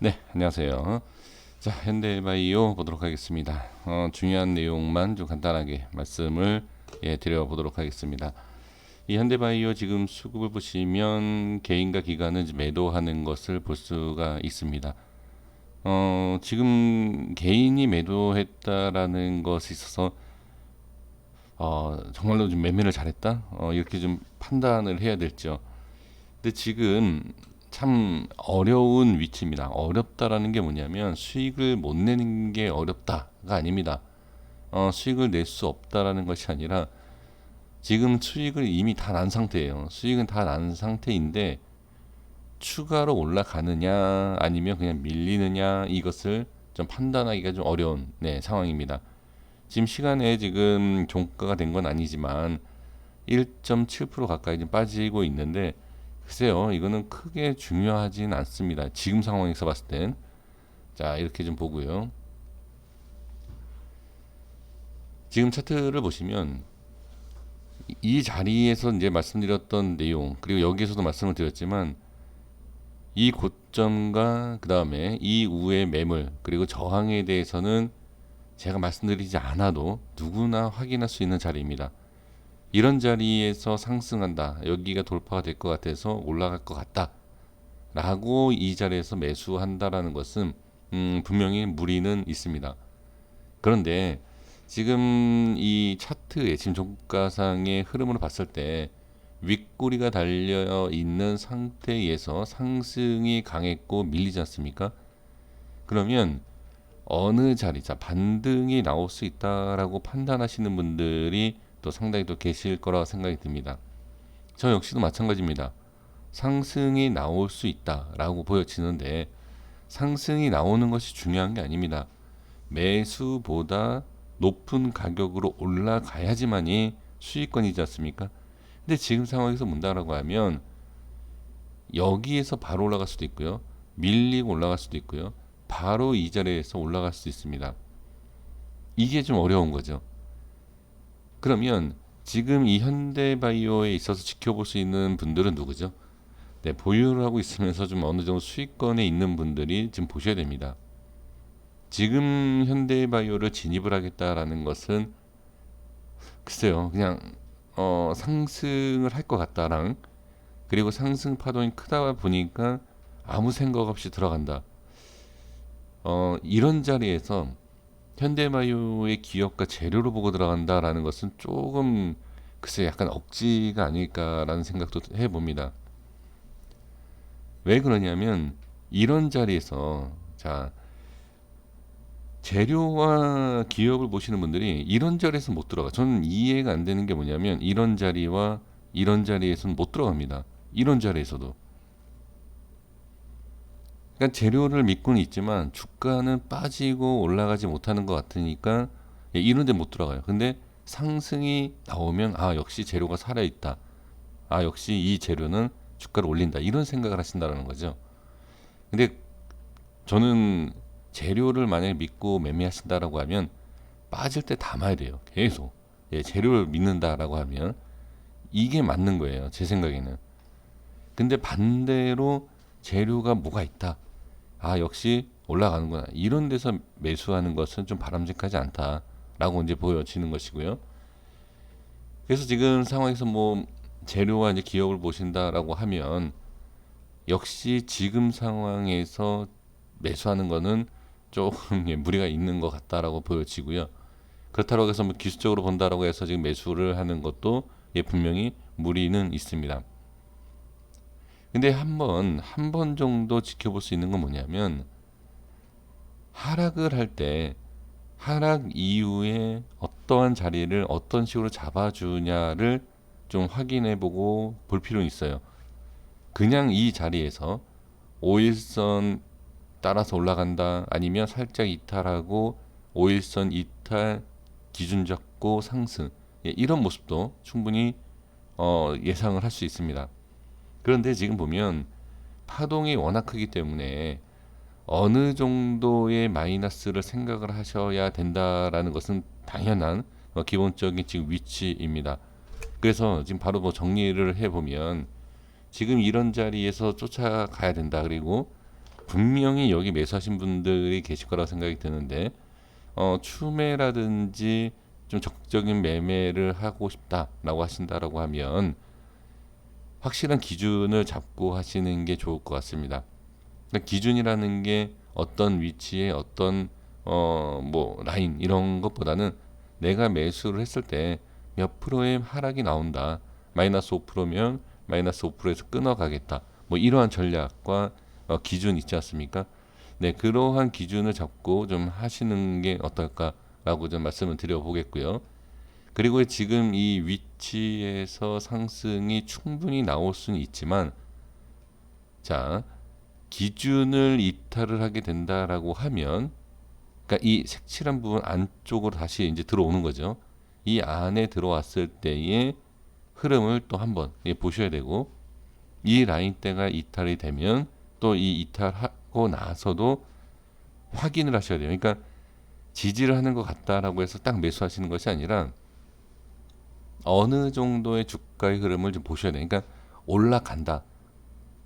네, 안녕하세요. 자, 현대바이오 보도록 하겠습니다. 중요한 내용만 좀 간단하게 말씀을 드려보도록 하겠습니다. 이 현대바이오 지금 수급을 보시면 개인과 기관은 이제 매도하는 것을 볼 수가 있습니다. 지금 개인이 매도했다라는 것에 있어서 정말로 좀 매매를 잘했다? 이렇게 좀 판단을 해야 될죠. 근데 지금 참 어려운 위치입니다. 어렵다라는 게 뭐냐면 수익을 못 내는 게 어렵다가 아닙니다. 수익을 낼 수 없다라는 것이 아니라 지금 수익을 이미 다 난 상태예요. 수익은 다 난 상태인데 추가로 올라가느냐 아니면 그냥 밀리느냐 이것을 좀 판단하기가 좀 어려운 상황입니다. 지금 시간에 지금 종가가 된 건 아니지만 1.7% 가까이 좀 빠지고 있는데 글쎄요, 이거는 크게 중요하진 않습니다. 지금 상황에서 봤을 땐. 자, 이렇게 좀 보고요. 지금 차트를 보시면 이 자리에서 이제 말씀드렸던 내용, 그리고 여기에서도 말씀을 드렸지만 이 고점과 그 다음에 이후의 매물, 그리고 저항에 대해서는 제가 말씀드리지 않아도 누구나 확인할 수 있는 자리입니다. 이런 자리에서 상승한다. 여기가 돌파가 될 것 같아서 올라갈 것 같다. 라고 이 자리에서 매수한다라는 것은 분명히 무리는 있습니다. 그런데 지금 이 차트의 지금 종가상의 흐름으로 봤을 때 윗꼬리가 달려 있는 상태에서 상승이 강했고 밀리지 않습니까? 그러면 어느 자리, 자 반등이 나올 수 있다라고 판단하시는 분들이 또 상당히 또 계실 거라고 생각이 듭니다. 저 역시도 마찬가지입니다. 상승이 나올 수 있다라고 보여지는데 상승이 나오는 것이 중요한 게 아닙니다. 매수보다 높은 가격으로 올라가야지만이 수익권이지 않습니까? 근데 지금 상황에서 문다라고 하면 여기에서 바로 올라갈 수도 있고요. 밀리고 올라갈 수도 있고요. 바로 이 자리에서 올라갈 수도 있습니다. 이게 좀 어려운 거죠. 그러면 지금 이 현대바이오에 있어서 지켜볼 수 있는 분들은 누구죠? 네, 보유를 하고 있으면서 좀 어느 정도 수익권에 있는 분들이 지금 보셔야 됩니다. 지금 현대바이오를 진입을 하겠다라는 것은 글쎄요, 그냥 상승을 할 것 같다랑 그리고 상승 파동이 크다 보니까 아무 생각 없이 들어간다. 이런 자리에서 현대바이오의 기업과 재료를 보고 들어간다라는 것은 조금 글쎄 약간 억지가 아닐까라는 생각도 해봅니다. 왜 그러냐면 이런 자리에서 자 재료와 기업을 보시는 분들이 이런 자리에서 못 들어가. 저는 이해가 안 되는 게 뭐냐면 이런 자리와 이런 자리에서는 못 들어갑니다. 이런 자리에서도. 그러니까 재료를 믿고는 있지만 주가는 빠지고 올라가지 못하는 것 같으니까 이런 데 못 들어가요. 근데 상승이 나오면 아 역시 재료가 살아있다. 아 역시 이 재료는 주가를 올린다. 이런 생각을 하신다는 거죠. 근데 저는 재료를 만약에 믿고 매매하신다라고 하면 빠질 때 담아야 돼요. 계속. 재료를 믿는다라고 하면 이게 맞는 거예요. 제 생각에는. 근데 반대로 재료가 뭐가 있다. 아, 역시 올라가는구나. 이런 데서 매수하는 것은 좀 바람직하지 않다라고 이제 보여지는 것이고요. 그래서 지금 상황에서 뭐 재료와 이제 기업을 보신다라고 하면 역시 지금 상황에서 매수하는 거는 조금 무리가 있는 것 같다라고 보여지고요. 그렇다고 해서 뭐 기술적으로 본다라고 해서 지금 매수를 하는 것도 분명히 무리는 있습니다. 근데 한 번 정도 지켜볼 수 있는 건 뭐냐면 하락을 할 때 하락 이후에 어떠한 자리를 어떤 식으로 잡아주냐를 좀 확인해 보고 볼 필요는 있어요. 그냥 이 자리에서 5일선 따라서 올라간다 아니면 살짝 이탈하고 5일선 이탈 기준 잡고 상승 이런 모습도 충분히 예상을 할 수 있습니다. 그런데 지금 보면 파동이 워낙 크기 때문에 어느 정도의 마이너스를 생각을 하셔야 된다라는 것은 당연한 기본적인 지금 위치입니다. 그래서 지금 바로 뭐 정리를 해보면 지금 이런 자리에서 쫓아가야 된다. 그리고 분명히 여기 매수하신 분들이 계실 거라고 생각이 드는데 추매라든지 좀 적극적인 매매를 하고 싶다라고 하신다라고 하면 확실한 기준을 잡고 하시는 게 좋을 것 같습니다. 그러니까 기준이라는 게 어떤 위치에 어떤 뭐 라인 이런 것보다는 내가 매수를 했을 때 몇 프로의 하락이 나온다. 마이너스 5%면 마이너스 5%에서 끊어가겠다. 뭐 이러한 전략과 기준 있지 않습니까? 네, 그러한 기준을 잡고 좀 하시는 게 어떨까라고 좀 말씀을 드려보겠고요. 그리고 지금 이 위치에서 상승이 충분히 나올 수는 있지만, 자, 기준을 이탈을 하게 된다라고 하면, 그러니까 이 색칠한 부분 안쪽으로 다시 이제 들어오는 거죠. 이 안에 들어왔을 때의 흐름을 또 한번 보셔야 되고, 이 라인대가 이탈이 되면 또 이 이탈하고 나서도 확인을 하셔야 돼요. 그러니까 지지를 하는 것 같다라고 해서 딱 매수하시는 것이 아니라 어느 정도의 주가의 흐름을 좀 보셔야 돼요. 그러니까 올라간다.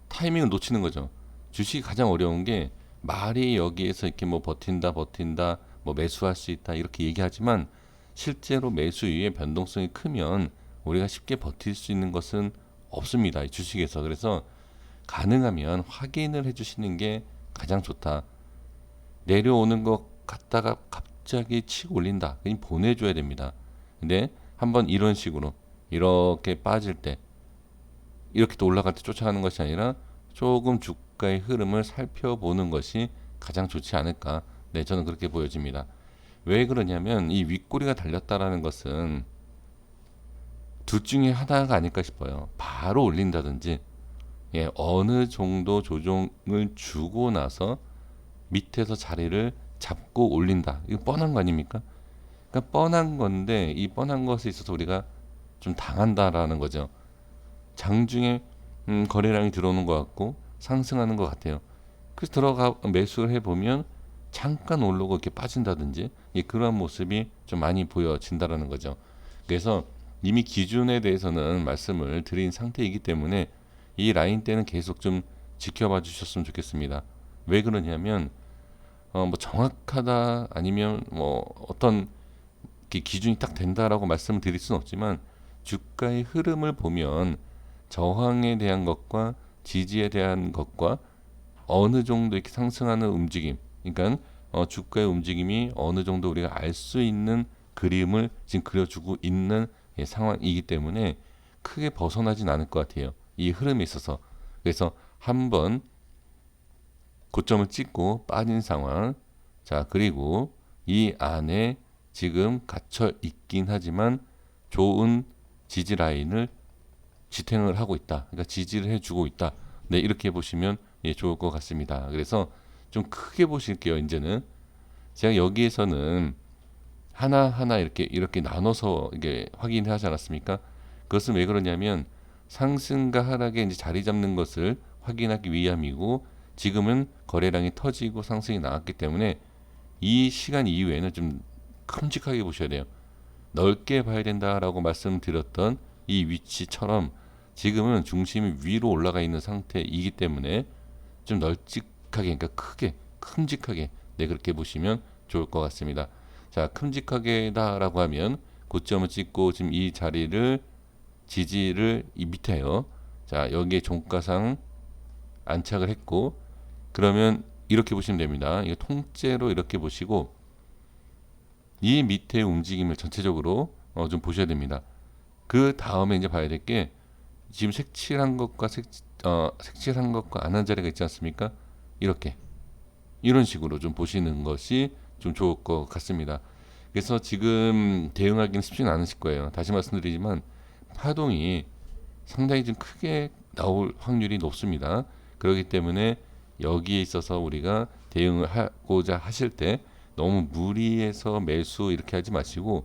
타이밍을 놓치는 거죠. 주식이 가장 어려운 게 말이 여기에서 이렇게 뭐 버틴다, 뭐 매수할 수 있다 이렇게 얘기하지만 실제로 매수 이후에 변동성이 크면 우리가 쉽게 버틸 수 있는 것은 없습니다. 이 주식에서. 그래서 가능하면 확인을 해주시는 게 가장 좋다. 내려오는 것 같다가 갑자기 치고 올린다. 그냥 보내줘야 됩니다. 근데 한번 이런 식으로 이렇게 빠질 때 이렇게 또 올라갈 때 쫓아가는 것이 아니라 조금 주가의 흐름을 살펴보는 것이 가장 좋지 않을까. 네, 저는 그렇게 보여집니다. 왜 그러냐면 이 윗꼬리가 달렸다라는 것은 둘 중에 하나가 아닐까 싶어요. 바로 올린다든지 어느 정도 조정을 주고 나서 밑에서 자리를 잡고 올린다. 이거 뻔한 거 아닙니까? 그러니까 뻔한 건데 이 뻔한 것에 있어서 우리가 좀 당한다라는 거죠. 장중에 거래량이 들어오는 것 같고 상승하는 것 같아요. 그래서 들어가 매수를 해보면 잠깐 오르고 이렇게 빠진다든지 그러한 모습이 좀 많이 보여진다라는 거죠. 그래서 이미 기준에 대해서는 말씀을 드린 상태이기 때문에 이 라인 때는 계속 좀 지켜봐 주셨으면 좋겠습니다. 왜 그러냐면 뭐 정확하다 아니면 뭐 어떤 기준이 딱 된다라고 말씀을 드릴 수는 없지만 주가의 흐름을 보면 저항에 대한 것과 지지에 대한 것과 어느 정도 이렇게 상승하는 움직임, 그러니까 주가의 움직임이 어느 정도 우리가 알 수 있는 그림을 지금 그려주고 있는 상황이기 때문에 크게 벗어나진 않을 것 같아요. 이 흐름에 있어서. 그래서 한번 고점을 찍고 빠진 상황. 자, 그리고 이 안에 지금 갇혀 있긴 하지만 좋은 지지 라인을 지탱을 하고 있다. 그러니까 지지를 해주고 있다. 네, 이렇게 보시면 좋을 것 같습니다. 그래서 좀 크게 보실게요. 이제는 제가 여기에서는 하나하나 이렇게 나눠서 이게 확인을 하지 않았습니까? 그것은 왜 그러냐면 상승과 하락에 이제 자리 잡는 것을 확인하기 위함이고 지금은 거래량이 터지고 상승이 나왔기 때문에 이 시간 이후에는 좀 큼직하게 보셔야 돼요. 넓게 봐야 된다라고 말씀드렸던 이 위치처럼 지금은 중심이 위로 올라가 있는 상태이기 때문에 좀 널찍하게, 그러니까 크게, 큼직하게 그렇게 보시면 좋을 것 같습니다. 자, 큼직하게다라고 하면 고점을 찍고 지금 이 자리를 지지를 이 밑에요. 자, 여기에 종가상 안착을 했고 그러면 이렇게 보시면 됩니다. 이거 통째로 이렇게 보시고 이 밑에 움직임을 전체적으로 좀 보셔야 됩니다. 그 다음에 이제 봐야 될 게 지금 색칠한 것과 색칠한 것과 안 한 자리가 있지 않습니까? 이렇게 이런 식으로 좀 보시는 것이 좀 좋을 것 같습니다. 그래서 지금 대응하기는 쉽지는 않으실 거예요. 다시 말씀드리지만 파동이 상당히 좀 크게 나올 확률이 높습니다. 그렇기 때문에 여기에 있어서 우리가 대응을 하고자 하실 때 너무 무리해서 매수 이렇게 하지 마시고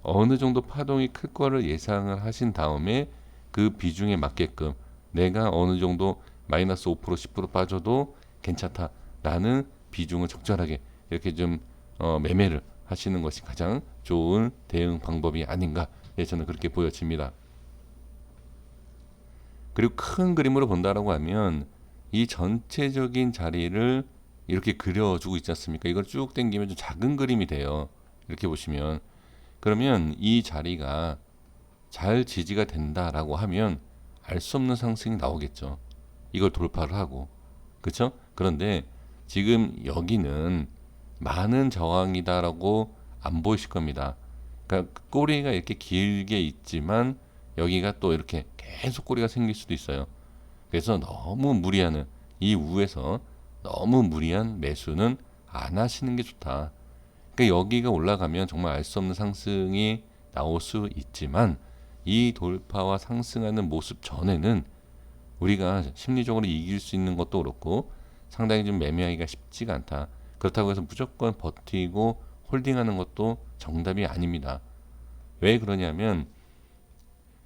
어느 정도 파동이 클 거를 예상을 하신 다음에 그 비중에 맞게끔 내가 어느 정도 마이너스 5% 10% 빠져도 괜찮다라는 비중을 적절하게 이렇게 좀 매매를 하시는 것이 가장 좋은 대응 방법이 아닌가 저는 그렇게 보여집니다. 그리고 큰 그림으로 본다라고 하면 이 전체적인 자리를 이렇게 그려주고 있지 않습니까? 이걸 쭉 당기면 좀 작은 그림이 돼요. 이렇게 보시면. 그러면 이 자리가 잘 지지가 된다라고 하면 알 수 없는 상승이 나오겠죠. 이걸 돌파를 하고. 그렇죠? 그런데 지금 여기는 많은 저항이다라고 안 보이실 겁니다. 그러니까 꼬리가 이렇게 길게 있지만 여기가 또 이렇게 계속 꼬리가 생길 수도 있어요. 그래서 너무 무리하는 이우에서 너무 무리한 매수는 안 하시는 게 좋다. 그러니까 여기가 올라가면 정말 알 수 없는 상승이 나올 수 있지만 이 돌파와 상승하는 모습 전에는 우리가 심리적으로 이길 수 있는 것도 그렇고 상당히 좀 매매하기가 쉽지가 않다. 그렇다고 해서 무조건 버티고 홀딩하는 것도 정답이 아닙니다. 왜 그러냐면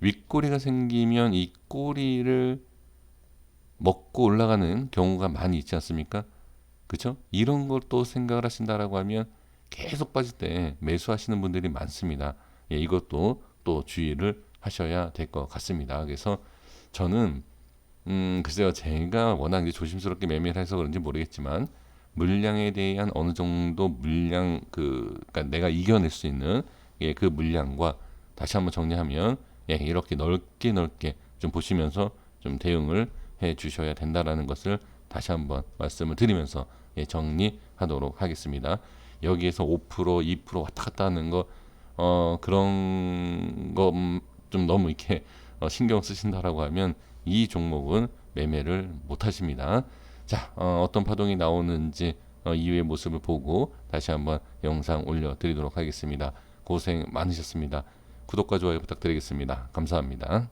윗꼬리가 생기면 이 꼬리를 먹고 올라가는 경우가 많이 있지 않습니까? 그렇죠? 이런 걸 또 생각을 하신다라고 하면 계속 빠질 때 매수하시는 분들이 많습니다. 예, 이것도 또 주의를 하셔야 될 것 같습니다. 그래서 저는 글쎄요, 제가 워낙 이제 조심스럽게 매매를 해서 그런지 모르겠지만 물량에 대한 어느 정도 물량 그러니까 내가 이겨낼 수 있는 예, 그 물량과 다시 한번 정리하면 예, 이렇게 넓게 넓게 좀 보시면서 좀 대응을 해 주셔야 된다라는 것을 다시 한번 말씀을 드리면서 예, 정리하도록 하겠습니다. 여기에서 5%, 2% 왔다 갔다 하는 거 그런 거 좀 너무 이렇게 신경 쓰신다라고 하면 이 종목은 매매를 못 하십니다. 자, 어떤 파동이 나오는지 이후의 모습을 보고 다시 한번 영상 올려드리도록 하겠습니다. 고생 많으셨습니다. 구독과 좋아요 부탁드리겠습니다. 감사합니다.